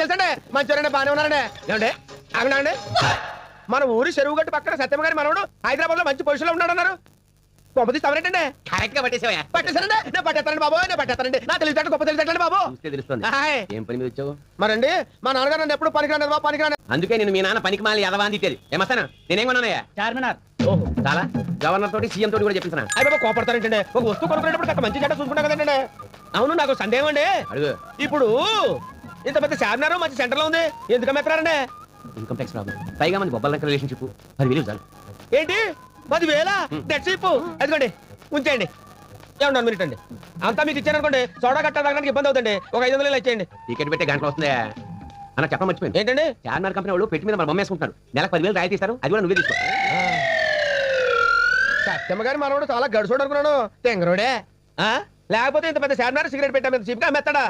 తెలుసండి మంచివారండి బాగానే ఉన్నారండి ఏమండి ఆగండి మన ఊరి చెరువు గట్టు పక్కన సత్యమ్మ గారి మనవడు హైదరాబాద్ లో మంచి పొజిషన్ లో ఉన్నాడు అన్నారు గొప్పది తమరేంటండి కరెక్ట్ గా పట్టేసావా? పట్టేశారండి నేను పట్టేస్తానండి బాబు నేను పట్టేస్తానండి నా తెలివితేటలు గొప్ప తెలివితేటండి బాబు చూస్తే తెలుస్తుంది. హాయ్. ఏం పని మీద వచ్చావు? మరండి మా నాన్నగారు నన్ను ఎప్పుడు పనికిరాను బాబు పనికిరాను అందుకే నేను మీ నాన్న పనికి మాలి ఎదవా అని తిట్టేది. ఏమస్తాను నేనేం కొన్నానయ్యా? చార్మినార్. ఓహో చాలా గవర్నర్ తోటి సీఎం తోటి కూడా చెప్పించిన. అయ్యి బాబా కోపడతారేంటండి ఒక వస్తువు కొనుక్కునేటప్పుడు కాస్త మంచి చెడ్డ చూసుకుంటా కదండి అవును నాకు సందేహం అండి అడుగు. ఇప్పుడు ఇంత పెద్ద చార్మినార్ మంచి సెంటర్ లో ఉంది ఎందుకు మెత్తనారండి ఇన్కమ్ ట్యాక్స్ ప్రాబ్లం. పైగా మంది బొబ్బల రిలేషన్షిప్ 10,000 చాలు. ఏంటి 10,000 డెట్ చీప్ అదిగోండి ఉంచేయండి ఏమన్నా మినిట్ అండి అంతా మీకు ఇచ్చాను అనుకోండి సోడా కట్ట తాగడానికి ఇబ్బంది అవుతుంది ఒక 500 ఇచ్చేయండి టికెట్ పెట్టే గంటలు వస్తుందా అన్న చెప్పడం మర్చిపోయింది. ఏంటండి చార్మినార్ కంపెనీ వాళ్ళు పెట్టి మీద మన బొమ్మ వేసుకుంటున్నారు. నెలకు 10,000 రాయితీ ఇస్తారు. అది కూడా నువ్వే తీసుకో. సత్యమ్మ గారి మనవడు చాలా గడుచోడు అనుకున్నాను తెంగరోడే లేకపోతే ఇంత పెద్ద చార్మినార్ సిగరెట్ పెట్టా మీద చీప్ గా మెత్తడా